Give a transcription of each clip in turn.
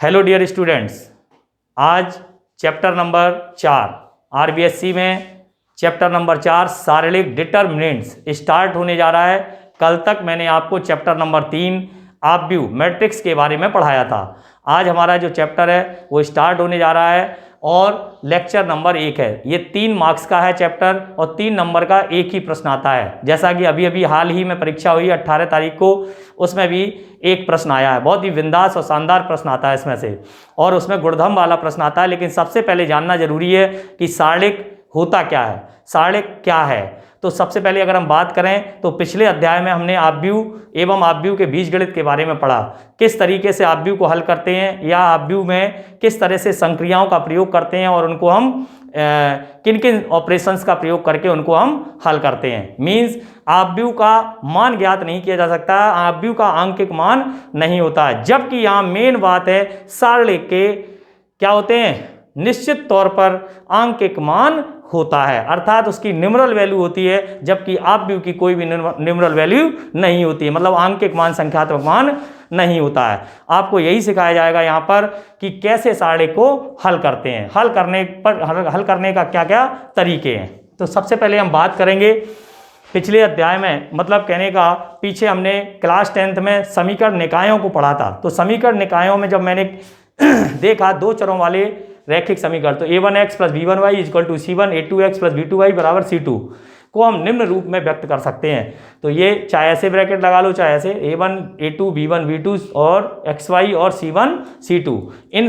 Hello dear students, आज chapter number 4 RBSC में chapter number 4 शारीरिक डिटर्मिनेंट्स स्टार्ट होने जा रहा है। कल तक मैंने आपको चैप्टर नंबर 3 ऑब्व्यू मैट्रिक्स के बारे में पढ़ाया था। आज हमारा जो चैप्टर है वो स्टार्ट होने जा रहा है और लेक्चर नंबर 1 है। ये 3 मार्क्स का है चैप्टर और 3 नंबर का एक ही प्रश्न आता है। जैसा कि अभी अभी हाल ही में परीक्षा हुई 18 तारीख को, उसमें भी एक प्रश्न आया है। बहुत ही बिंदास और शानदार प्रश्न आता है इसमें से, और उसमें गुणधर्म वाला प्रश्न आता है। लेकिन सबसे पहले जानना जरूरी है कि शारीरिक होता क्या है, शारीरिक क्या है। तो सबसे पहले अगर हम बात करें तो पिछले अध्याय में हमने ऑब्व्यू एवं ऑब्व्यू के बीजगणित के बारे में पढ़ा, किस तरीके से ऑब्व्यू को हल करते हैं या ऑब्व्यू में किस तरह से संक्रियाओं का प्रयोग करते हैं और उनको हम किन किन ऑपरेशंस का प्रयोग करके उनको हम हल करते हैं। मीन्स ऑब्व्यू का मान ज्ञात नहीं किया जा सकता, ऑब्व्यू का आंकिक मान नहीं होता है। जबकि यहाँ मेन बात है शारीरिक के क्या होते हैं, निश्चित तौर पर आंकिक मान होता है, अर्थात उसकी न्यूमरल वैल्यू होती है, जबकि ऑब्व्यू की कोई भी न्यूमरल वैल्यू नहीं होती है, मतलब आंकिक मान संख्यात्मक मान नहीं होता है। आपको यही सिखाया जाएगा यहाँ पर कि कैसे शारीरिक को हल करते हैं, हल करने का क्या क्या तरीके हैं। तो सबसे पहले हम बात करेंगे पिछले अध्याय में, मतलब कहने का पीछे हमने क्लास 10th में समीकरण निकायों को पढ़ा था। तो समीकरण निकायों में जब मैंने देखा दो चरों वाले रैखिक समीकरण, तो a1x plus b1y equal to c1, a2x plus b2y बराबर c2 को हम निम्न रूप में व्यक्त कर सकते हैं। तो ये चाहे ऐसे ब्रैकेट लगा लो, चाहे ऐसे a1 a2 b1 b2 और xy और c1 c2। इन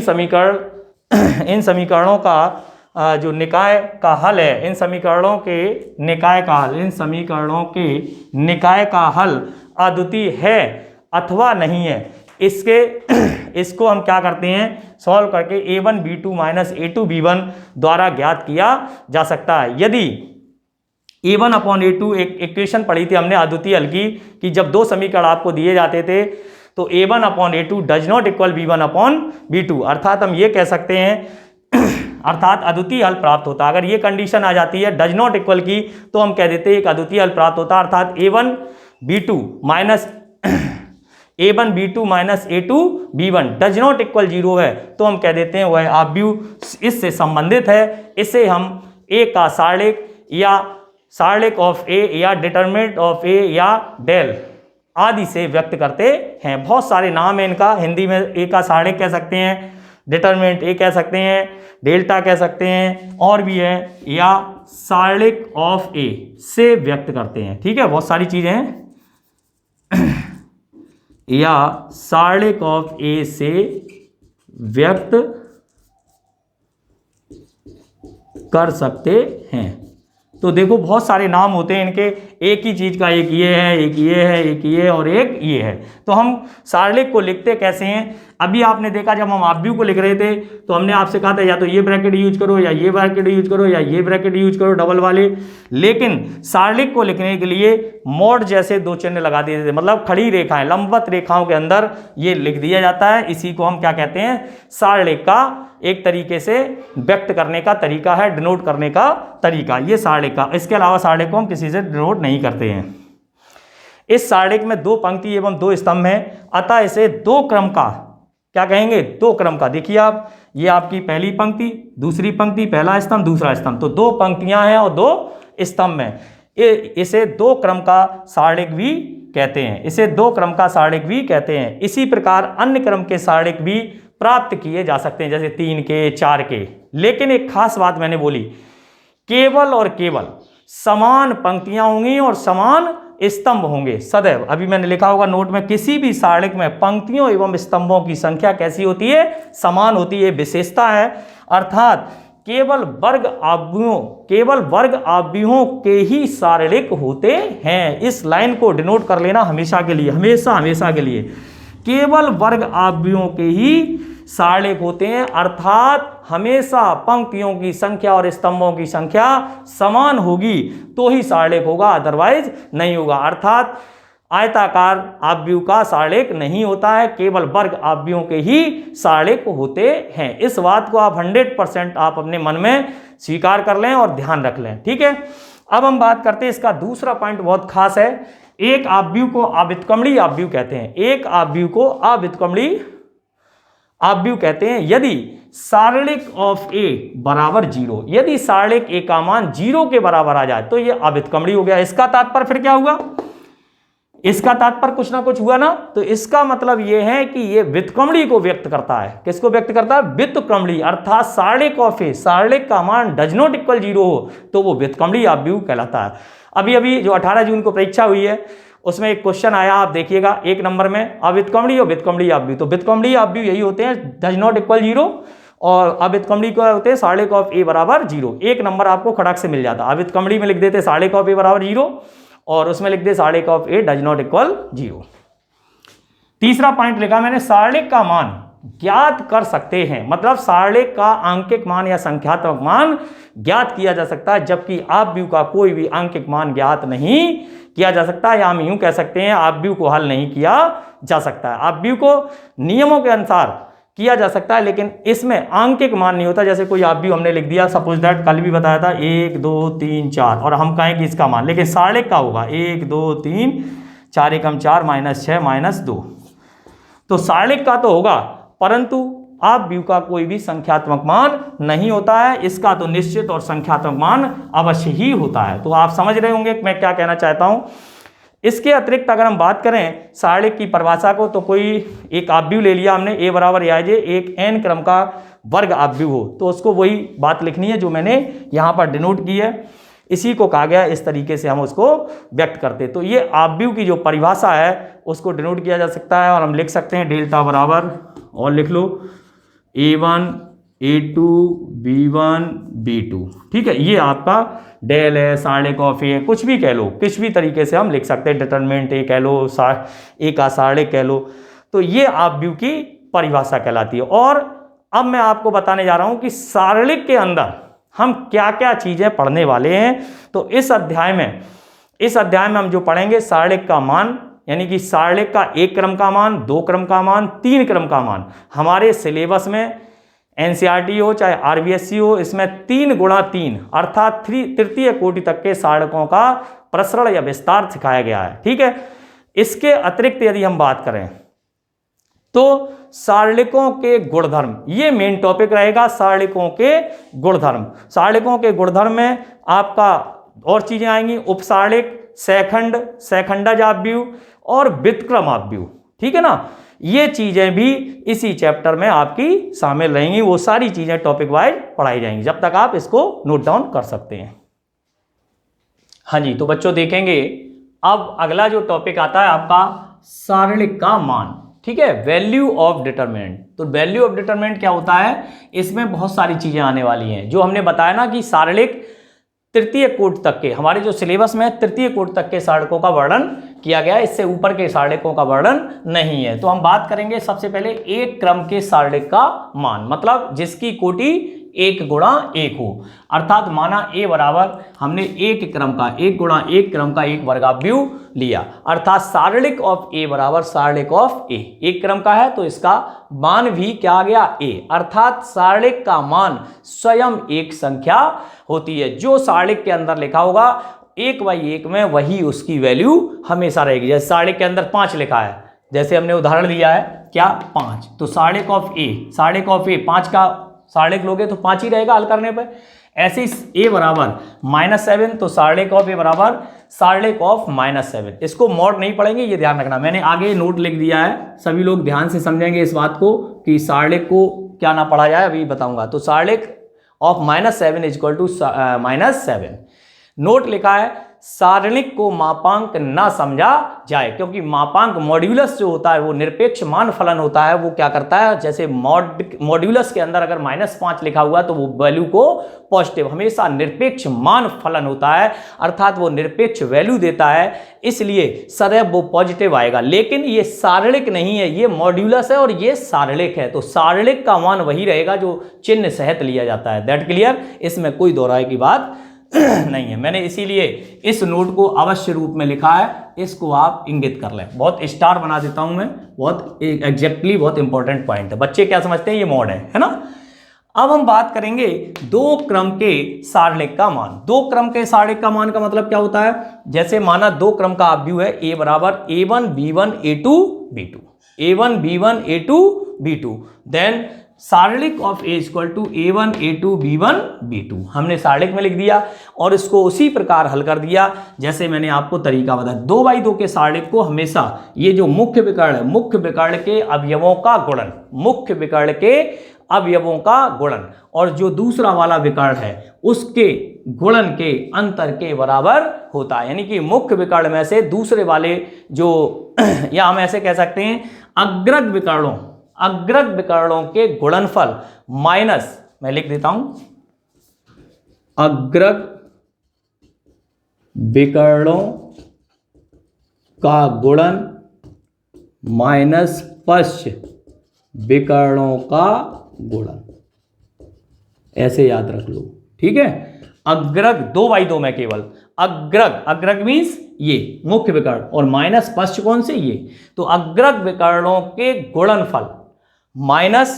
समीकरणों का जो निकाय का हल है, इन समीकरणों के निकाय का हल अद्वितीय है अथवा नहीं है, इसको हम क्या करते हैं, सॉल्व करके a1 b2 minus a2 b1 द्वारा ज्ञात किया जा सकता है। यदि a1 अपॉन a2 एक इक्वेशन पढ़ी थी हमने अद्वितीय हल की, कि जब दो समीकरण आपको दिए जाते थे तो a1 upon a2 does not equal b1 upon b2, अर्थात हम ये कह सकते हैं अर्थात अद्वितीय हल प्राप्त होता। अगर ये कंडीशन आ जाती है डज नॉट इक्वल की, तो हम कह देते हैं एक अद्वितीय हल प्राप्त होता, अर्थात a1 b2 minus a2 b1 does not equal 0 है, तो हम कह देते हैं वह ऑब्व्यू इससे संबंधित है। इसे हम a का शारीरिक या शारीरिक ऑफ a या डिटरमिनेंट ऑफ a या डेल आदि से व्यक्त करते हैं। बहुत सारे नाम है इनका, हिंदी में a का शारीरिक कह सकते हैं, डिटरमिनेंट a कह सकते हैं, डेल्टा कह सकते हैं, और भी है, या शारीरिक ऑफ a से व्यक्त करते हैं। ठीक है, बहुत सारी चीजें हैं, या शारीरिक ऑफ ए से व्यक्त कर सकते हैं। तो देखो बहुत सारे नाम होते हैं इनके, एक ही चीज का, एक ये है, एक ये है, एक ये और एक ये है। तो हम शारीरिक को लिखते कैसे हैं, अभी आपने देखा जब हम ऑब्व्यू को लिख रहे थे तो हमने आपसे कहा था या तो ये ब्रैकेट यूज करो, या ये ब्रैकेट यूज करो, या ये ब्रैकेट यूज करो डबल वाले। लेकिन शारीरिक को लिखने के लिए मोड जैसे दो चिन्ह लगा दिए थे, मतलब खड़ी रेखाएं, लंबवत रेखाओं के अंदर ये लिख दिया जाता है। इसी को हम क्या कहते हैं, शारीरिक का एक तरीके से व्यक्त करने का तरीका है, डिनोट करने का तरीका, ये शारीरिक का। इसके अलावा शारीरिक को हम किसी से डिनोट नहीं करते हैं। इस शारीरिक में 2 पंक्ति एवं 2 स्तंभ हैं, अतः इसे 2 क्रम का क्या कहेंगे, 2 क्रम का। देखिए आप, ये आपकी पहली पंक्ति, दूसरी पंक्ति, पहला स्तंभ, दूसरा स्तंभ, तो 2 पंक्तियां हैं और 2 स्तंभ हैं। इसे 2 क्रम का शारीरिक भी कहते हैं, इसे 2 क्रम का शारीरिक भी कहते हैं। इसी प्रकार अन्य क्रम के शारीरिक भी प्राप्त किए जा सकते हैं, जैसे 3 के, 4 के। लेकिन एक खास बात मैंने बोली, केवल और केवल समान पंक्तियां होंगी और समान स्तंभ होंगे सदैव। अभी मैंने लिखा होगा नोट में, किसी भी शारीरिक में पंक्तियों एवं स्तंभों की संख्या कैसी होती है, समान होती है, विशेषता है। अर्थात केवल वर्ग ऑब्व्यूहों के ही शारीरिक होते हैं। इस लाइन को डिनोट कर लेना हमेशा के लिए, हमेशा के लिए, केवल वर्ग ऑब्व्यूहों के ही शारीरिक होते हैं, अर्थात हमेशा पंक्तियों की संख्या और स्तंभों की संख्या समान होगी तो ही शारीरिक होगा, अदरवाइज नहीं होगा। अर्थात आयताकार ऑब्व्यू का शारीरिक नहीं होता है, केवल वर्ग ऑब्व्यूहों के ही शारीरिक होते हैं। इस बात को आप 100% आप अपने मन में स्वीकार कर लें और ध्यान रख लें। ठीक है, अब हम बात करते हैं, इसका दूसरा पॉइंट बहुत खास है। एक ऑब्व्यू को अव्युत्क्रमणीय ऑब्व्यू कहते हैं, एक ऑब्व्यू को अव्युत्क्रमणीय आव्यूह कहते हैं यदि सारणिक ऑफ ए बराबर 0, यदि सारणिक ए का मान 0 के बराबर आ जाए तो ये अभितकमणी हो गया। इसका तात्पर्य फिर क्या हुआ, इसका तात्पर्य कुछ ना कुछ हुआ ना, तो इसका मतलब यह है कि यह व्युत्क्रमणी को व्यक्त करता है। किसको व्यक्त करता है, व्युत्क्रमणी, अर्थात सारणिक ऑफ ए, सारणिक का मान डज नॉट इक्वल 0 हो तो वो व्युत्क्रमणी आव्यूह कहलाता है। अभी अभी जो 18 जून को परीक्षा हुई है उसमें एक क्वेश्चन आया, आप देखिएगा 1 नंबर में, अव्युत्क्रमणी और व्युत्क्रमणी आव्यूह। तो व्युत्क्रमणी आव्यूह यही होते हैं डज नॉट इक्वल 0, और अव्युत्क्रमणी को होते हैं सारणिक ऑफ ए बराबर 0। 1 नंबर आपको खड़क से मिल जाता। अव्युत्क्रमणी में लिख देते सारणिक ऑफ ए बराबर 0 और उसमें लिख दे सारणिक of A does not equal 0। तीसरा पॉइंट लिखा मैंने, सारणिक का मान ज्ञात कर सकते हैं, मतलब सारणिक का आंकिक मान या संख्यात्मक मान ज्ञात किया जा सकता है, जबकि आव्यूह का कोई भी आंकिक मान ज्ञात नहीं किया जा सकता, या हम यूं कह सकते हैं आव्यूह को हल नहीं किया जा सकता है। आव्यूह को नियमों के अनुसार किया जा सकता है, लेकिन इसमें आंकिक मान नहीं होता। जैसे कोई आव्यूह हमने लिख दिया, सपोज दैट कल भी बताया था 1 2 3 4, और हम कहें कि इसका मान, लेकिन सारणिक का होगा 1 2 3 4 एकम 4 -6 -2, तो सारणिक का तो होगा, परंतु आव्यूह का कोई भी संख्यात्मक मान नहीं होता है। इसका तो निश्चित और संख्यात्मक मान अवश्य ही होता है। तो आप समझ रहे होंगे कि मैं क्या कहना चाहता हूं। इसके अतिरिक्त अगर हम बात करें सारणिक की परिभाषा को, तो कोई एक आव्यूह ले लिया हमने, ए बराबर या जे एक n क्रम का वर्ग आव्यूह हो, तो उसको वही बात लिखनी है जो मैंने यहाँ पर डिनोट की है। इसी को कहा गया, इस तरीके से हम उसको व्यक्त करते। तो ये आव्यूह की जो परिभाषा है उसको डिनोट किया जा सकता है, और हम लिख सकते हैं डेल्टा बराबर, और लिख लो A1 A2 B1 B2, ठीक है। ये आपका डेल है, सारणिक ऑफ ए, कुछ भी कह लो, किस भी तरीके से हम लिख सकते हैं, डिटरमिनेंट ए कह लो, ए का सारणिक कह लो। तो ये आव्यूह की परिभाषा कहलाती है। और अब मैं आपको बताने जा रहा हूं कि सारणिक के अंदर हम क्या क्या चीजें पढ़ने वाले हैं। तो इस अध्याय में हम जो पढ़ेंगे सारणिक का मान, यानी कि सारणिक का 1 क्रम का मान, 2 क्रम का मान, 3 क्रम का मान। हमारे सिलेबस में एनसीईआरटी हो चाहे आरबीएससी हो, इसमें 3 गुणा 3 अर्थात तृतीय कोटि तक के सारणिकों का प्रसरण या विस्तार सिखाया गया है, ठीक है। इसके अतिरिक्त यदि हम बात करें तो सारणिकों के गुणधर्म, ये मेन टॉपिक रहेगा, सारणिकों के गुणधर्म। सारणिकों के गुणधर्म में आपका और चीजें आएंगी, उपसारणिक, सैखंड, सैखंडज आव्यूह और व्युत्क्रम आव्यूह, ठीक है ना। ये चीजें भी इसी चैप्टर में आपकी शामिल रहेंगी। वो सारी चीजें टॉपिक वाइज पढ़ाई जाएंगी, जब तक आप इसको नोट डाउन कर सकते हैं। हाँ जी, तो बच्चों देखेंगे अब अगला जो टॉपिक आता है आपका सारणिक का मान, ठीक है, वैल्यू ऑफ डिटरमिनेंट। तो वैल्यू ऑफ डिटरमिनेंट क्या होता है, इसमें बहुत सारी चीजें आने वाली हैं। जो हमने बताया ना कि सारणिक तृतीय कोटि तक के, हमारे जो सिलेबस में तृतीय कोटि तक के सारणिकों का वर्णन किया गया है, इससे ऊपर के सारणिकों का वर्णन नहीं है। तो हम बात करेंगे सबसे पहले 1 क्रम के सारणिक का मान, मतलब जिसकी कोटि 1 गुणा 1 हो, अर्थात माना ए बराबर हमने 1 क्रम का 1 गुणा 1 क्रम का एक वर्गाव्यूह लिया, अर्थात सारणिक ऑफ ए बराबर सारणिक ऑफ ए 1 क्रम का है, तो इसका मान भी क्या आ गया, ए, अर्थात सारणिक का मान स्वयं एक संख्या होती है। जो सारणिक के अंदर लिखा होगा 1/1 में, वही उसकी वैल्यू हमेशा रहेगी। जैसे सारणिक के अंदर 5 लिखा है, जैसे हमने उदाहरण दिया है क्या 5, तो सारणिक ऑफ ए, सारणिक ऑफ ए 5 का सारणिक लोगे तो 5 ही रहेगा हल करने पर। ऐसे ही ए बराबर -7, तो सारणिक ऑफ ए बराबर सारणिक ऑफ -7। इसको मॉड नहीं पढ़ेंगे, ये ध्यान रखना, मैंने आगे नोट लिख दिया है, सभी लोग ध्यान से समझेंगे इस बात को कि सारणिक को क्या ना पढ़ा जाए, अभी बताऊंगा। तो सारणिक ऑफ -7 = -7। नोट लिखा है सारणिक को मापांक ना समझा जाए, क्योंकि मापांक मॉड्यूलस जो होता है वो निरपेक्ष मान फलन होता है। वो क्या करता है, जैसे मॉड्यूलस के अंदर अगर -5 लिखा हुआ तो वो वैल्यू को पॉजिटिव, हमेशा निरपेक्ष मान फलन होता है, अर्थात वो निरपेक्ष वैल्यू देता है, इसलिए सदैव वो पॉजिटिव आएगा। लेकिन ये सारणिक नहीं है, ये मॉड्यूलस है और ये सारणिक है, तो सारणिक का मान वही रहेगा जो चिन्ह सहित लिया जाता है। दैट क्लियर, इसमें कोई दोहराए की बात नहीं है। मैंने इसीलिए इस नोट को अवश्य रूप में लिखा है, इसको आप इंगित कर लें। बहुत स्टार बना देता हूं मैं, बहुत एग्जैक्टली, बहुत इंपॉर्टेंट पॉइंट है। बच्चे क्या समझते हैं, ये मॉड है ना। अब हम बात करेंगे 2 क्रम के सारणिक का मान। 2 क्रम के सारणिक का मान का मतलब क्या होता है, जैसे माना 2 क्रम का आव्यूह है, ए बराबर A1 B1 A2 B2, A1 B1 A2 B2, then सारणिक of A equal to A1 A2 B1 B2 हमने सारणिक में लिख दिया और इसको उसी प्रकार हल कर दिया जैसे मैंने आपको तरीका बताया। 2x2 के सारणिक को हमेशा ये जो मुख्य विकर्ण है, मुख्य विकर्ण के अवयवों का गुणन, मुख्य विकर्ण के अवयवों का गुणन और जो दूसरा वाला विकर्ण है उसके गुणन के अंतर के बराबर होता है। यानी कि मुख्य विकर्ण में से दूसरे वाले जो या हम ऐसे कह सकते हैं अग्रग विकर्णों के गुणनफल माइनस, मैं लिख देता हूं, अग्रग विकर्णों का गुणन माइनस पश्च विकर्णों का गुणन, ऐसे याद रख लो, ठीक है। अग्रग 2x2 में केवल अग्रग मीन्स ये मुख्य विकर्ण और माइनस पश्च कौन से, ये, तो अग्रग विकर्णों के गुणनफल माइनस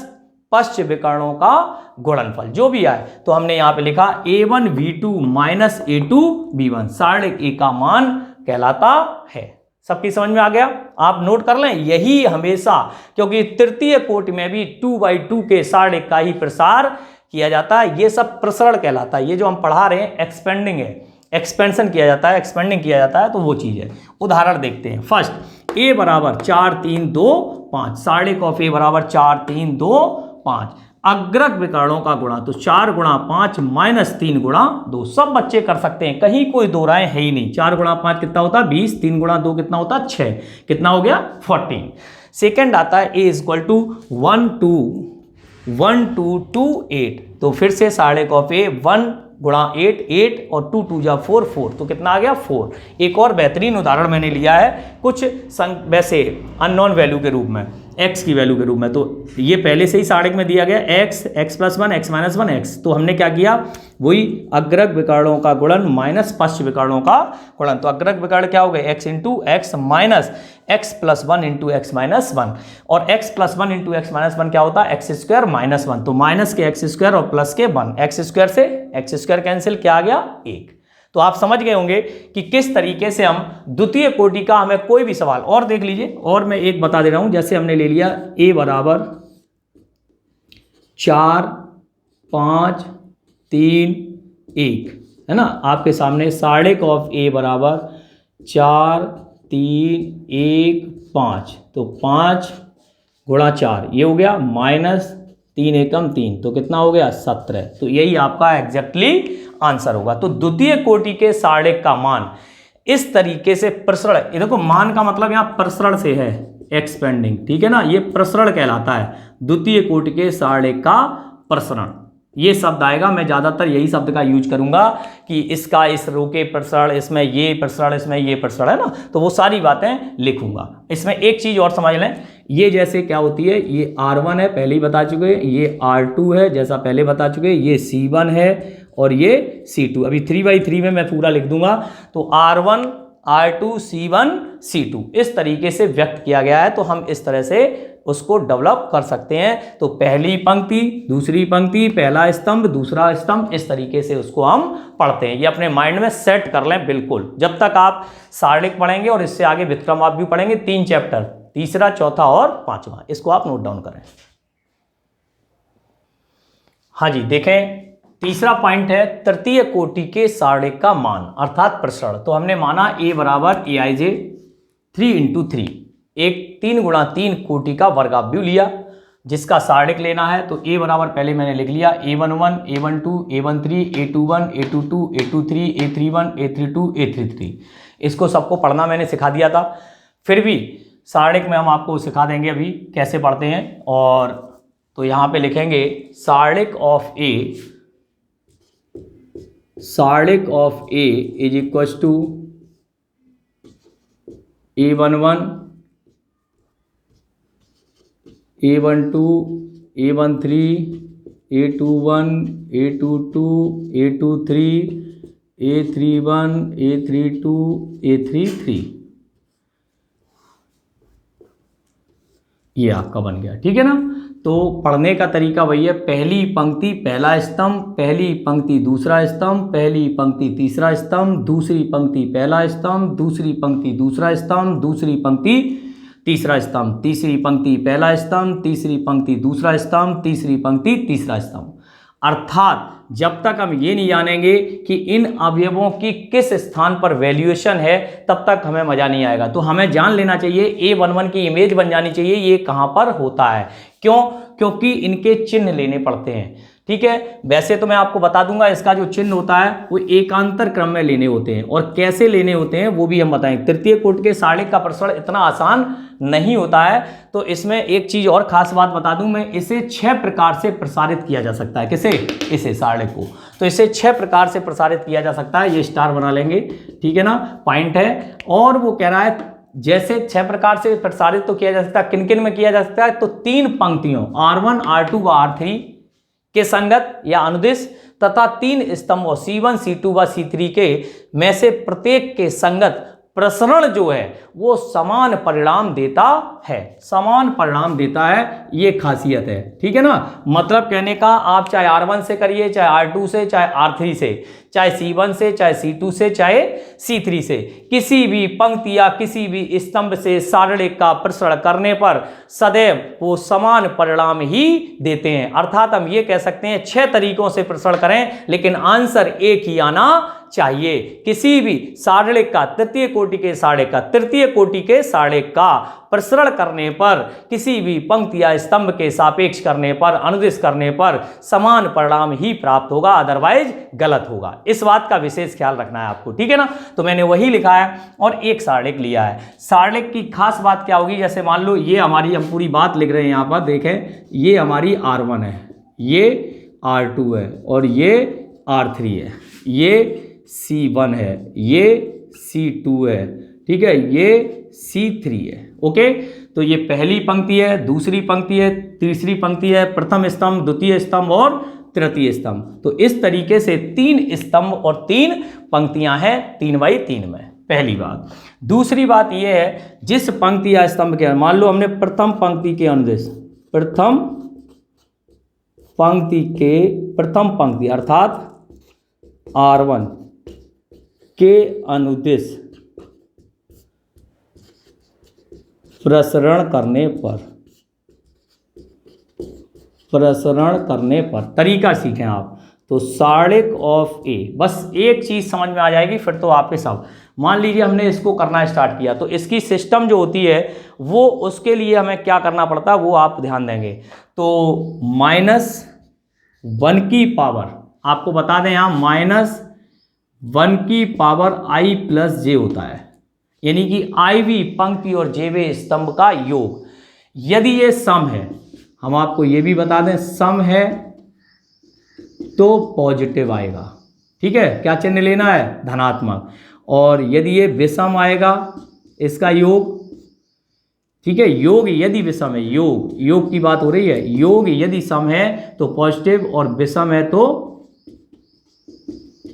पश्च विकर्णों का गुणनफल जो भी आए, तो हमने यहां पे लिखा A1 V2 minus A2 B1 सारणिक A का मान कहलाता है। सबकी समझ में आ गया? आप नोट कर लें, यही हमेशा, क्योंकि तृतीय कोटि में भी 2x2 के सारणिक का ही प्रसार किया जाता है, ये सब प्रसरण कहलाता है। ये जो हम पढ़ा रहे हैं एक्सपेंडिंग है, एक्सपेंशन किया जाता है, एक्सपेंडिंग किया जाता है, तो वो चीज़ है। उदाहरण देखते हैं। फर्स्ट A बराबर 4 3 2 5, सारणिक ऑफ A बराबर 4 3 2 5, अग्रग विकर्णों का गुणा, तो 4 गुणा 5 माइनस 3 गुणा 2, सब बच्चे कर सकते हैं, कहीं कोई दो राय है ही नहीं। 4 गुणा 5 कितना होता है 20, 3 गुणा 2 कितना होता है 6, कितना हो गया 14। सेकेंड आता है A इक्वल टू 1 2 2 8, तो फिर से सारणिक ऑफ A 1 गुणा 8 8 और 2 2 जा 4 4, तो कितना आ गया 4। एक और बेहतरीन उदाहरण मैंने लिया है कुछ वैसे अननोन वैल्यू के रूप में, x की वैल्यू के रूप में, तो ये पहले से ही सारणिक में दिया गया x plus 1 x minus 1 x, तो हमने क्या किया, वही अग्रग विकर्णों का गुणन माइनस पश्च विकर्णों का गुणन, तो अग्रग विकर्ण क्या हो गए x into x minus x plus 1 into x minus 1, और x plus 1 into x minus 1 क्या होता है एक्स स्क्वायर माइनस 1, तो माइनस के एक्स स्क्वायर और प्लस के 1, एक्स स्क्वायर से एक्स स्क्वायर कैंसिल, क्या आ गया 1। तो आप समझ गए होंगे कि किस तरीके से हम द्वितीय कोटि का हमें कोई भी सवाल, और देख लीजिए, और मैं एक बता दे रहा हूं, जैसे हमने ले लिया A बराबर 4 5 3 1, है ना, आपके सामने सारणिक ऑफ A बराबर 4 3 1 5, तो 5 गुणा 4 ये हो गया माइनस 3 एकम 3, तो कितना हो गया 17, तो यही आपका एग्जैक्टली आंसर होगा। तो द्वितीय कोटि के सारणिक का मान इस तरीके से प्रसरण, ये देखो मान का मतलब यहां प्रसरण से है, एक्सपेंडिंग, ठीक है ना, ये प्रसरण कहलाता है, द्वितीय कोटि के सारणिक का प्रसरण, ये शब्द आएगा, मैं ज्यादातर यही शब्द का यूज करूंगा कि इसका इस रो के प्रसरण, इसमें ये प्रसरण, इसमें ये प्रसरण, है ना, तो वो सारी बातें लिखूंगा। इसमें एक चीज और समझ लें, ये जैसे क्या होती है, ये R1 है पहले ही बता चुके, ये R2 है जैसा पहले बता चुके, ये C1 है और ये C2, अभी 3/3 में मैं पूरा लिख दूंगा, तो R1 R2 C1 C2 इस तरीके से व्यक्त किया गया है, तो हम इस तरह से उसको डेवलप कर सकते हैं। तो पहली पंक्ति, दूसरी पंक्ति, पहला स्तंभ, दूसरा स्तंभ, इस तरीके से उसको हम पढ़ते हैं। ये अपने माइंड में सेट कर लें बिल्कुल, जब तक आप सारणिक पढ़ेंगे और इससे आगे व्युत्क्रम आप भी पढ़ेंगे, 3 चैप्टर, तीसरा चौथा और पांचवा, इसको आप नोट डाउन करें। हाँ जी, देखें तीसरा पॉइंट है तृतीय कोटि के सारणिक का मान अर्थात प्रसरण। तो हमने माना A बराबर AIJ 3 इंटू 3, एक 3 गुणा 3 कोटि का वर्गाव्यूह लिया जिसका सारणिक लेना है, तो A बराबर पहले मैंने लिख लिया A11 A12 A13 A21 A22 A23 A31 A32 A33, इसको सबको पढ़ना मैंने सिखा दिया था, फिर भी सारणिक में हम आपको सिखा देंगे अभी कैसे पढ़ते हैं। और तो यहाँ पे लिखेंगे सारणिक of A is equal to A11 A12 A13 A21 A22 A23 A31 A32 A33, ये आपका बन गया, ठीक है ना। तो पढ़ने का तरीका वही है, पहली पंक्ति पहला स्तंभ, पहली पंक्ति दूसरा स्तंभ, पहली पंक्ति तीसरा स्तंभ, दूसरी पंक्ति पहला स्तंभ, दूसरी पंक्ति दूसरा स्तंभ, दूसरी पंक्ति तीसरा स्तंभ, तीसरी पंक्ति पहला स्तंभ, तीसरी पंक्ति दूसरा स्तंभ, तीसरी पंक्ति तीसरा स्तंभ। अर्थात जब तक हम ये नहीं जानेंगे कि इन अवयवों की किस स्थान पर वैल्यूएशन है, तब तक हमें मजा नहीं आएगा। तो हमें जान लेना चाहिए, A11 की इमेज बन जानी चाहिए ये कहाँ पर होता है। क्यों? क्योंकि इनके चिन्ह लेने पड़ते हैं। ठीक है, वैसे तो मैं आपको बता दूंगा इसका जो चिन्ह होता है वो एकांतर क्रम में लेने होते हैं, और कैसे लेने होते हैं वो भी हम बताएंगे। तृतीय कोटि के सारणिक का प्रसरण इतना आसान नहीं होता है। तो इसमें एक चीज और खास बात बता दूं मैं, इसे 6 प्रकार से प्रसारित किया जा सकता है। किसे? इसे सारणिक को। तो इसे 6 प्रकार से प्रसारित किया जा सकता है। ये स्टार बना लेंगे, ठीक है ना, पॉइंट है। और वो कह रहा है जैसे 6 प्रकार से प्रसारित तो किया जा सकता है, किन किन में किया जा सकता है? तो 3 पंक्तियों R1, R2 व R3 के संगत या अनुदिश तथा 3 स्तंभों C1, C2 व C3 के में से प्रत्येक के संगत प्रसरण जो है वो समान परिणाम देता है। समान परिणाम देता है, ये खासियत है। ठीक है ना, मतलब कहने का आप चाहे R1 से करिए, चाहे R2 से, चाहे R3 से, चाहे C1 से, चाहे C2 से, चाहे C3 से, किसी भी पंक्ति या किसी भी स्तंभ से सारणिक का प्रसरण करने पर सदैव वो समान परिणाम ही देते हैं। अर्थात हम ये कह सकते हैं 6 तरीकों से प्रसरण करें लेकिन आंसर एक ही आना चाहिए। किसी भी सारणिक का, तृतीय कोटि के सारणिक का, तृतीय कोटि के सारणिक का प्रसरण करने पर, किसी भी पंक्ति या स्तंभ के सापेक्ष करने पर, अनुदिश करने पर समान परिणाम ही प्राप्त होगा, अदरवाइज गलत होगा। इस बात का विशेष ख्याल रखना है आपको। ठीक है ना, तो मैंने वही लिखा है और एक सारणिक लिया है। सारणिक की खास बात क्या होगी? जैसे मान लो ये हमारी, हम पूरी बात लिख रहे हैं यहाँ पर, देखें ये हमारी R1 है, ये R2 है और ये R3 है, ये C1 है, ये C2 है, ठीक है, ये C3 है। ओके, तो ये पहली पंक्ति है, दूसरी पंक्ति है, तीसरी पंक्ति है, प्रथम स्तंभ, द्वितीय स्तंभ और तृतीय स्तंभ। तो इस तरीके से 3 स्तंभ और 3 पंक्तियां हैं 3x3 में। पहली बात। दूसरी बात यह है, जिस पंक्ति या स्तंभ के, मान लो हमने प्रथम पंक्ति के अनुदेश, प्रथम पंक्ति के प्रथम पंक्ति अर्थात R1 के अनुदिश प्रसरण करने पर तरीका सीखें आप। तो सारणिक ऑफ ए, बस एक चीज समझ में आ जाएगी फिर तो आपके सब। मान लीजिए हमने इसको करना स्टार्ट किया, तो इसकी सिस्टम जो होती है वो, उसके लिए हमें क्या करना पड़ता है वो आप ध्यान देंगे। तो -1 की पावर, आपको बता दें यहाँ -1 की पावर i + j होता है, यानी कि IV पंक्ति और jv स्तंभ का योग। यदि ये सम है, हम आपको ये भी बता दें सम है तो पॉजिटिव आएगा। ठीक है, क्या चिन्ह लेना है? धनात्मक। और यदि ये विषम आएगा, इसका योग, ठीक है, योग यदि विषम है, योग की बात हो रही है, योग यदि सम है तो पॉजिटिव और विषम है तो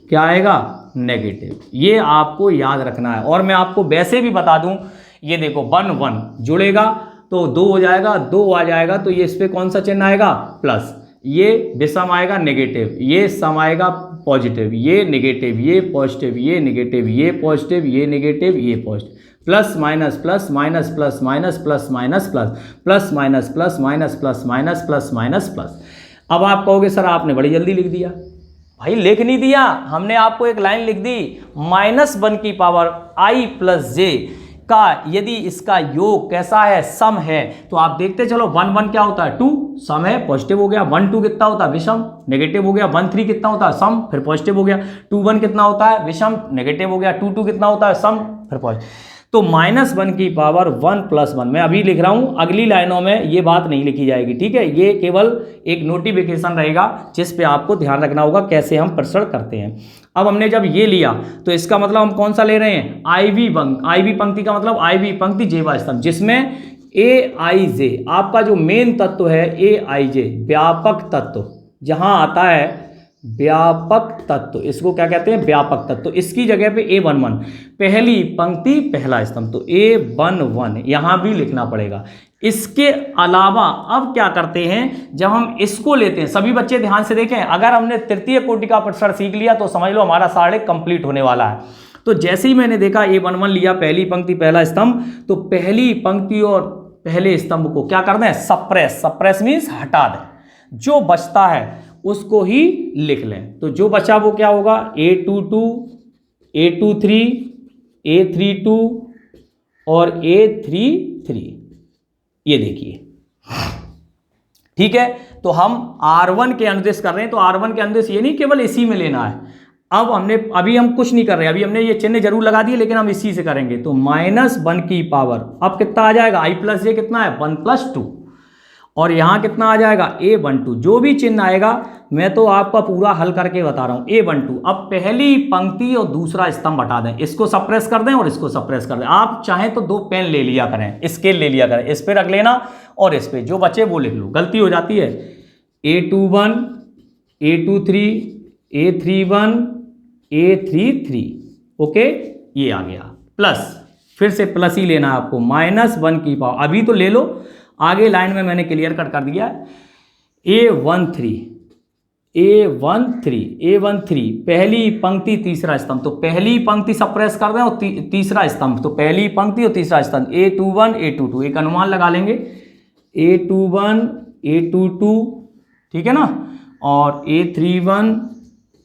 क्या आएगा? नेगेटिव। ये आपको याद रखना है। और मैं आपको वैसे भी बता दूं, ये देखो 1 1 जुड़ेगा तो 2 हो जाएगा, 2 आ जाएगा तो ये इस पे कौन सा चिन्ह आएगा? प्लस। ये विषम आएगा नेगेटिव, ये सम आएगा पॉजिटिव, ये नेगेटिव, ये पॉजिटिव, ये नेगेटिव, ये पॉजिटिव, ये नेगेटिव, ये positive, plus minus plus minus plus minus plus minus plus plus minus plus minus plus minus plus minus plus. अब आप कहोगे सर आपने बड़ी जल्दी लिख दिया। भाई लिख नहीं दिया, हमने आपको एक लाइन लिख दी, -1 की पावर i + j का यदि इसका योग कैसा है? सम है। तो आप देखते चलो 1 1 क्या होता है? 2, सम है, पॉजिटिव हो गया। 1 2 कितना होता है? विषम, नेगेटिव हो गया। 1 3 कितना होता है? सम, फिर पॉजिटिव हो गया। 2 1 कितना होता है? विषम, नेगेटिव हो गया। 2 2 कितना होता है? सम, फिर पॉजिटिव। तो -1 की पावर 1 + 1 मैं अभी लिख रहा हूं, अगली लाइनों में ये बात नहीं लिखी जाएगी। ठीक है, ये केवल एक नोटिफिकेशन रहेगा जिस पे आपको ध्यान रखना होगा कैसे हम प्रसरण करते हैं। अब हमने जब ये लिया तो इसका मतलब हम कौन सा ले रहे हैं? IV पंक्ति का मतलब IV पंक्ति जेवा स्तंभ, जिसमें AIJ आपका जो मेन तत्व है, AIJ व्यापक तत्व, जहां आता है व्यापक तत्व, इसको क्या कहते हैं? व्यापक तत्व। इसकी जगह पे A11 पहली पंक्ति पहला स्तंभ, तो A11 यहां भी लिखना पड़ेगा। इसके अलावा अब क्या करते हैं, जब हम इसको लेते हैं, सभी बच्चे ध्यान से देखें, अगर हमने तृतीय कोटि का प्रसरण सीख लिया तो समझ लो हमारा सारणिक कंप्लीट होने वाला है। तो जैसे ही मैंने देखा A11 लिया, पहली पंक्ति पहला स्तंभ, तो पहली पंक्ति और पहले स्तंभ को क्या कर दें, सप्रेस। सप्रेस मीन्स हटा दें, जो बचता है उसको ही लिख लें। तो जो बचा वो क्या होगा, A22, A23, A32 और A33, ये देखिए, ठीक है। तो हम R1 के अनुदेश कर रहे हैं, तो R1 के अनुदेश ये नहीं केवल इसी में लेना है। अब अभी हम कुछ नहीं कर रहे, अभी हमने ये चिन्ह जरूर लगा दिए, लेकिन हम इसी से करेंगे। तो -1 की पावर अब कितना आ जाएगा, I प्लस जे कितना है 1+2, और यहां कितना आ जाएगा A12। जो भी चिन्ह आएगा मैं तो आपका पूरा हल करके बता रहा हूं। A12, अब पहली पंक्ति और दूसरा स्तंभ हटा दें, इसको सप्रेस कर दें और इसको सप्रेस कर दें। आप चाहें तो 2 पेन ले लिया करें, स्केल ले लिया करें, इस पे रख लेना और इस पे, जो बचे वो लिख लो। गलती हो जाती है। A21, A23, A31, A33, okay, ये आ गया प्लस, फिर से प्लस ही लेना है आपको, -1 की पावर, अभी तो ले लो, आगे लाइन में मैंने क्लियर कट कर दिया। A13, पहली पंक्ति तीसरा स्तंभ, तो पहली पंक्ति सप्रेस कर दें और तीसरा स्तंभ, तो पहली पंक्ति और तीसरा स्तंभ A21, A22, एक अनुमान लगा लेंगे, A21, A22, ठीक है ना, और A31,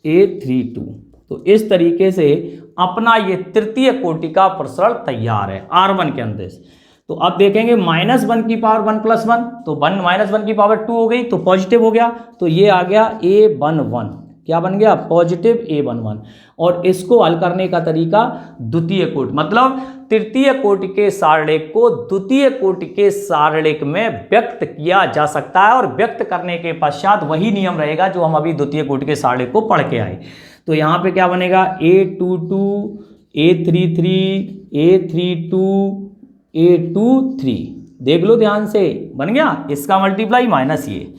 A32। तो इस तरीके से अपना ये तृतीय कोटि का प्रसरण तैयार है R1 के अंदेश। तो अब देखेंगे -1 की पावर 1+1, तो 1 की पावर 2 हो गई, तो पॉजिटिव हो गया, तो ये आ गया A11। क्या बन गया, पॉजिटिव A11। और इसको हल करने का तरीका द्वितीय कोटि, मतलब तृतीय कोटि के सारणिक को द्वितीय कोटि के सारणिक में व्यक्त किया जा सकता है, और व्यक्त करने के पश्चात वही नियम रहेगा जो हम अभी द्वितीय कोटि के सारणिक को पढ़ के आए। तो यहाँ पे क्या बनेगा, A22, A33, A32, A23, देख लो ध्यान से, बन गया, इसका मल्टीप्लाई माइनस ये।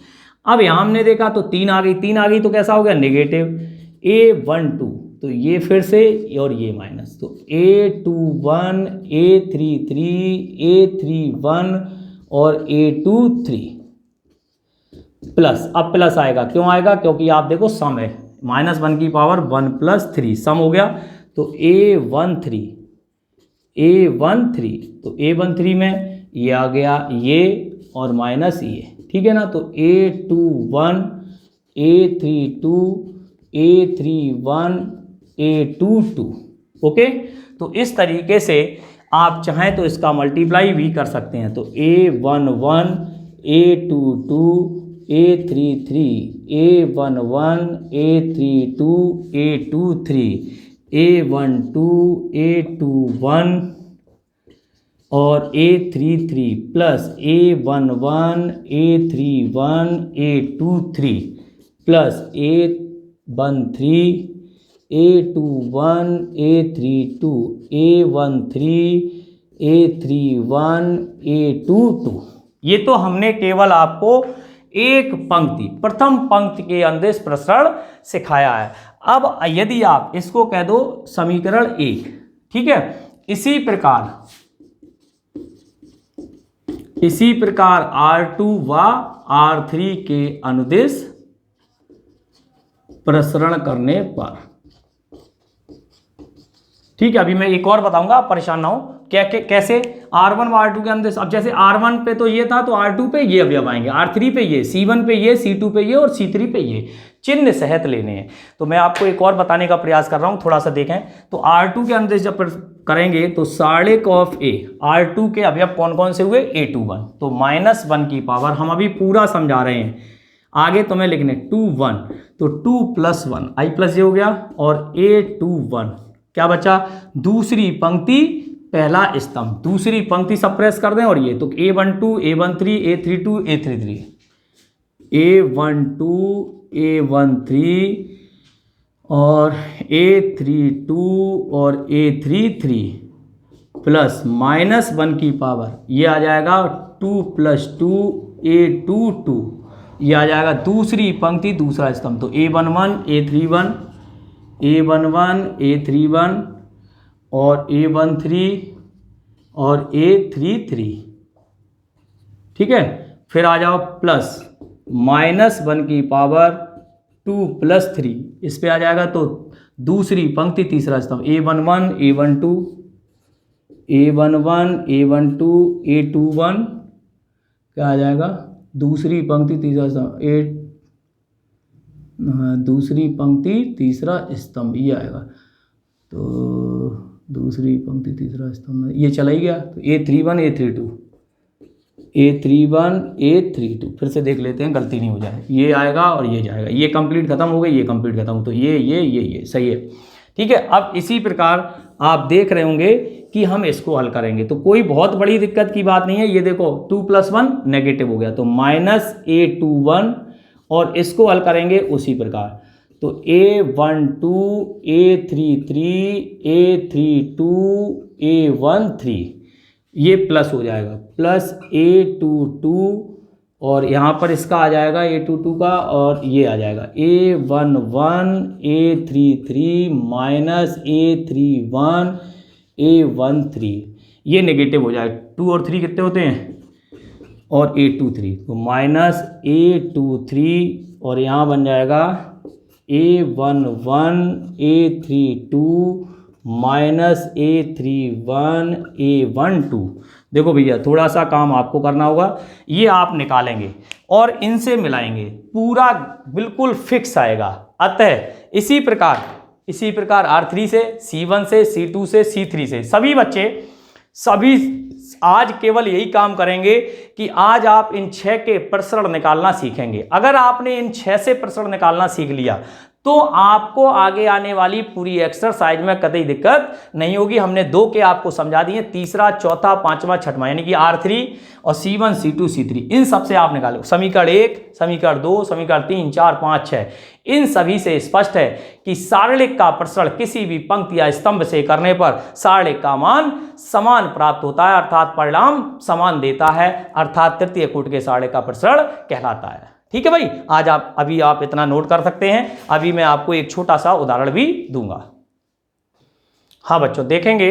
अब यहाँ हमने देखा तो 3 आ गई, तो कैसा हो गया, नेगेटिव। A12, तो ये फिर से और ये माइनस, तो A21, A33, A31 और A23 प्लस। अब प्लस आएगा, क्यों आएगा, क्योंकि आप देखो सम है, -1 की पावर 1+3 सम हो गया, तो A13, तो A13 में ये आ गया ये और माइनस ये, ठीक है ना। तो A21, A32, A31, A22, okay. तो इस तरीके से आप चाहें तो इसका मल्टीप्लाई भी कर सकते हैं। तो A11, A22, A33, A11, A32, A23, A12, A21 और A33 plus A11, A31, A23 plus A13, A21, A32, A13, A31, A22। ये तो हमने केवल आपको एक पंक्ति, प्रथम पंक्ति के अंदेश प्रसरण सिखाया है। अब यदि आप इसको कह दो समीकरण 1, ठीक है, इसी प्रकार R2 व R3 के अनुदेश प्रसरण करने पर, ठीक है। अभी मैं एक और बताऊंगा, आप परेशान ना हो, कैसे R1 व R2 के अनुदेश। अब जैसे R1 पे तो ये था, तो R2 पे ये अवयव आएंगे, R3 पे ये, C1 पे ये, C2 पे ये और C3 पे ये, चिन्ह सहित लेने हैं। तो मैं आपको एक और बताने का प्रयास कर रहा हूं, थोड़ा सा देखें। तो R2 के अनुदेश जब करेंगे तो सारणिक ऑफ A, R2 के अवयव कौन कौन से हुए, A21, तो -1 की पावर, हम अभी पूरा समझा रहे हैं, आगे तुम्हें लिखने 21, तो 2 + 1 I प्लस ये हो गया, और A21 क्या बचा, दूसरी पंक्ति पहला स्तंभ, दूसरी पंक्ति सप्रेस कर दें और ये, तो A12, A13, A32, A33, A12, A13 और A32 और A33 प्लस -1 की पावर, ये आ जाएगा 2 + 2 A22, ये आ जाएगा दूसरी पंक्ति दूसरा स्तंभ, तो A11, A31, A11, A31 और A13 और A33, ठीक है। फिर आ जाओ प्लस -1 की पावर 2 + 3, इस पे आ जाएगा तो दूसरी पंक्ति तीसरा स्तंभ A11 A12 A11 A12 A21 क्या आ जाएगा, दूसरी पंक्ति तीसरा स्तंभ दूसरी पंक्ति तीसरा स्तंभ ये आएगा। तो दूसरी पंक्ति तीसरा स्तंभ ये चला ही गया, तो A31 A32 A31 A32 फिर से देख लेते हैं गलती नहीं हो जाए, ये आएगा और ये जाएगा, ये कंप्लीट खत्म हो गई, ये कंप्लीट खत्म हो, तो ये सही है। ठीक है, अब इसी प्रकार आप देख रहे होंगे कि हम इसको हल करेंगे तो कोई बहुत बड़ी दिक्कत की बात नहीं है। ये देखो 2 + 1 नेगेटिव हो गया तो -A21 और इसको हल करेंगे उसी प्रकार, तो A12 A33 A32 A13 ये प्लस हो जाएगा, प्लस A22 और यहाँ पर इसका आ जाएगा A22 का और ये आ जाएगा A11 A33 minus A31 A13, ये नेगेटिव हो जाएगा। 2 और 3 कितने होते हैं, और A23 तो माइनस A23 और यहाँ बन जाएगा A11 A32 minus A31 A12। देखो भैया थोड़ा सा काम आपको करना होगा, ये आप निकालेंगे और इनसे मिलाएंगे, पूरा बिल्कुल फिक्स आएगा। अतः इसी प्रकार R3 से C1 से C2 से C3 से सभी आज केवल यही काम करेंगे कि आज आप इन 6 के प्रसरण निकालना सीखेंगे। अगर आपने इन 6 से प्रसरण निकालना सीख लिया तो आपको आगे आने वाली पूरी एक्सरसाइज में कतई दिक्कत नहीं होगी। हमने 2 के आपको समझा दिए, तीसरा चौथा पांचवा छठवां यानी कि R3 और C1 C2 C3 इन सब से आप निकालो। समीकरण 1 समीकरण 2 समीकरण 3 4 5 6 इन सभी से स्पष्ट है कि सारणिक का प्रसरण किसी भी पंक्ति या स्तंभ से करने पर सारणिक का मान समान प्राप्त होता है, अर्थात परिणाम समान देता है, अर्थात तृतीय कूट के सारणिक का प्रसरण कहलाता है। ठीक है भाई, आज अभी आप इतना नोट कर सकते हैं। अभी मैं आपको एक छोटा सा उदाहरण भी दूंगा। हाँ बच्चों देखेंगे,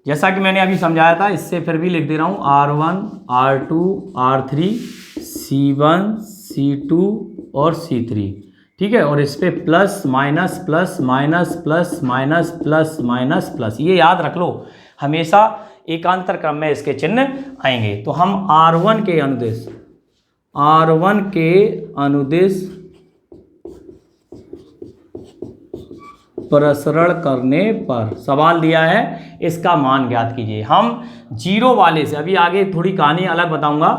जैसा कि मैंने अभी समझाया था इससे फिर भी लिख दे रहा हूं, R1 R2 R3 C1 C2 और C3। ठीक है, और इस पे plus minus plus minus plus minus plus minus plus, ये याद रख लो, हमेशा एकांतर क्रम में इसके चिन्ह आएंगे। तो हम R1 के अनुदिश प्रसरण करने पर सवाल दिया है, इसका मान ज्ञात कीजिए। हम 0 वाले से अभी आगे थोड़ी कहानी अलग बताऊंगा,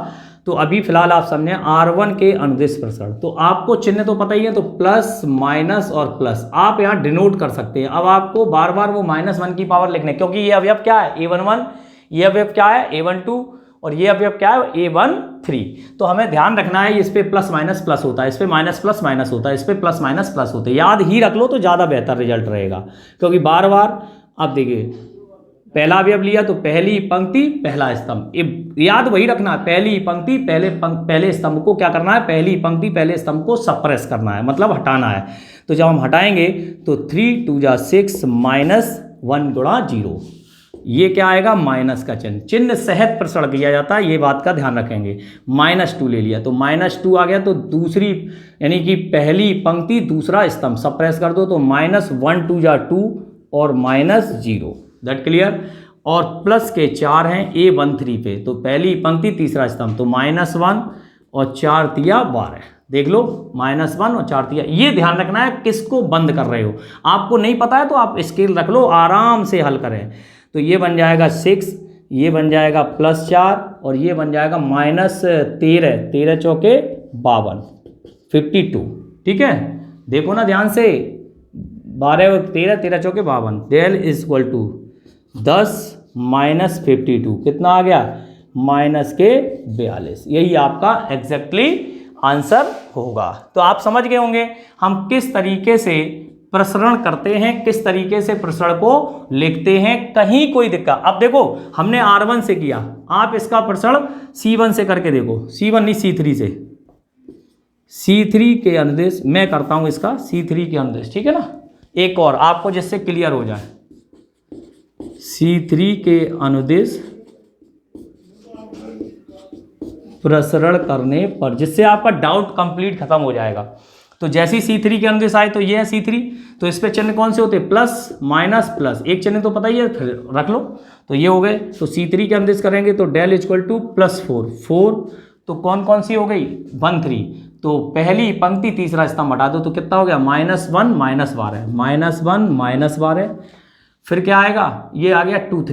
तो अभी फिलहाल आप समझें R1 के अनुदिश प्रसरण। तो आपको चिन्ह तो पता ही है, तो प्लस माइनस और प्लस आप यहाँ डिनोट कर सकते हैं। अब आपको बार बार वो -1 की पावर लिखने, क्योंकि ये अवयव क्या है A11, ये अवयव क्या है A12 और ये अवयव क्या है A13। तो हमें ध्यान रखना है इस पे प्लस माइनस प्लस होता है, इस पे माइनस प्लस माइनस होता है, इस पे प्लस माइनस प्लस होता है। याद ही रख लो तो ज़्यादा बेहतर रिजल्ट रहेगा, क्योंकि बार बार अब देखिए पहला अवयव लिया तो पहली पंक्ति पहला स्तंभ, याद वही रखना, पहली पंक्ति पहले स्तंभ को क्या करना है, पहली पंक्ति पहले स्तंभ को सप्रेस करना है, मतलब हटाना है। तो जब हम हटाएंगे तो 3 2 6 माइनस 1 गुणा 0, ये क्या आएगा, माइनस का चिन्ह सहित प्रसरण किया जाता है, ये बात का ध्यान रखेंगे। -2 ले लिया तो -2 आ गया, तो दूसरी यानी कि पहली पंक्ति दूसरा स्तंभ सप्रेस कर दो, तो -1 2 2 और -0, दैट क्लियर। और प्लस के 4 हैं A13 पे, तो पहली पंक्ति तीसरा स्तंभ, तो -1 और 4 तिया 12, देख लो -1 और 4 तिया। ये ध्यान रखना है किसको बंद कर रहे हो, आपको नहीं पता है तो आप स्केल रख लो, आराम से हल करें। तो ये बन जाएगा 6, ये बन जाएगा +4 और ये बन जाएगा -13, 13 चौके 52 52। ठीक है, देखो ना ध्यान से, 12 13 13 चौके 52, डेल इज इक्वल टू 10 -52 कितना आ गया, -42। यही आपका एग्जैक्टली आंसर होगा। तो आप समझ गए होंगे हम किस तरीके से प्रसरण करते हैं, किस तरीके से प्रसरण को लिखते हैं, कहीं कोई दिक्कत। अब देखो हमने R1 से किया, आप इसका प्रसरण C1 से करके देखो, C1 नहीं C3 से, C3 के अनुदिश मैं करता हूं इसका, C3 के अनुदिश, ठीक है ना। एक और आपको जिससे क्लियर हो जाए, C3 के अनुदिश प्रसरण करने पर, जिससे आपका डाउट कंप्लीट खत्म हो जाएगा। तो जैसे ही C3 के अनुदेश आए तो ये है C3, तो इस पे चिन्ह कौन से होते हैं, प्लस माइनस प्लस, एक चिन्ह तो पता ही है, फिर रख लो, तो ये हो गए। तो C3 के अनुदेश करेंगे तो डेल इक्वल टू +4, 4 तो कौन कौन सी हो गई, 1 3, तो पहली पंक्ति तीसरा स्तंभ हटा दो तो कितना हो गया, -1 -12, -1 -12, फिर क्या आएगा, ये आ गया 2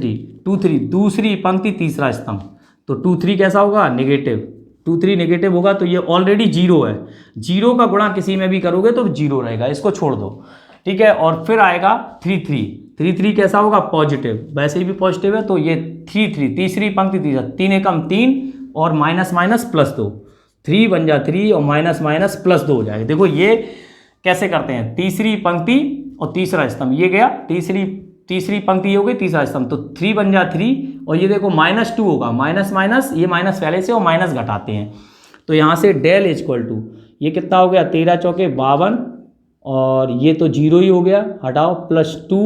3, दूसरी पंक्ति तीसरा स्तंभ, तो 2 3 कैसा होगा, नेगेटिव, 2 3 नेगेटिव होगा तो ये ऑलरेडी 0 है, 0 का गुणा किसी में भी करोगे तो 0 रहेगा, इसको छोड़ दो, ठीक है। और फिर आएगा 3 3 कैसा होगा, पॉजिटिव, वैसे ही भी पॉजिटिव है, तो ये 3 3 तीसरी पंक्ति तीसरा, 3 एकम 3 और माइनस माइनस +2, 3 बन जा 3 और माइनस माइनस +2 हो जाएगा। देखो ये कैसे करते हैं, तीसरी पंक्ति और तीसरा स्तंभ, ये गया तीसरी पंक्ति हो गई तीसरा स्तंभ, तो 3 बन जा 3 और ये देखो -2 होगा, माइनस माइनस, ये माइनस पहले से और माइनस घटाते हैं, तो यहाँ से डेल इक्वल टू ये कितना हो गया, 13 चौके 52 और ये तो 0 ही हो गया, हटाओ, +2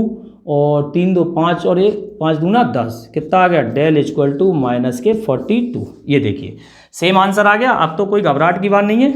और 3 2 5 और 1 5 दूना 10, कितना आ गया, डेल इक्वल टू -42। ये देखिए सेम आंसर आ गया, अब तो कोई घबराहट की बात नहीं है।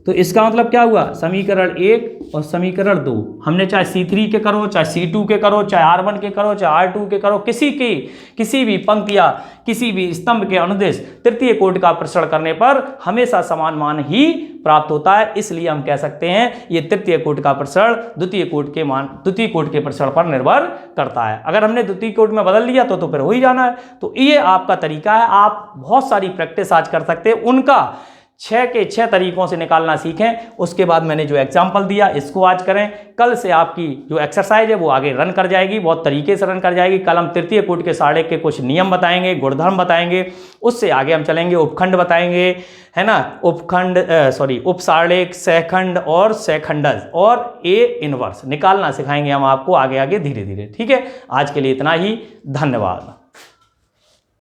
तो इसका मतलब क्या हुआ, समीकरण 1 और समीकरण 2 हमने चाहे C3 के करो, चाहे C2 के करो, चाहे R1 के करो, चाहे R2 के करो, किसी भी पंक्ति या किसी भी स्तंभ के अनुदेश तृतीय कोटि का प्रसरण करने पर हमेशा समान मान ही प्राप्त होता है, इसलिए हम कह सकते हैं ये तृतीय कोटि का प्रसरण द्वितीय कोटि के प्रसरण पर निर्भर करता है। अगर हमने द्वितीय कोटि में बदल लिया तो फिर हो ही जाना है। तो ये आपका तरीका है, आप बहुत सारी प्रैक्टिस आज कर सकते हैं, उनका 6 के 6 तरीकों से निकालना सीखें। उसके बाद मैंने जो एग्जाम्पल दिया इसको आज करें, कल से आपकी जो एक्सरसाइज है वो आगे रन कर जाएगी, बहुत तरीके से रन कर जाएगी। कल हम तृतीय कोटि के सारणिक के कुछ नियम बताएंगे, गुणधर्म बताएंगे, उससे आगे हम चलेंगे, उपखंड बताएंगे, है ना, उपसारणिक, सहखंड और सहखंडज और A इनवर्स निकालना सिखाएंगे हम आपको आगे आगे धीरे धीरे, ठीक है। आज के लिए इतना ही, धन्यवाद।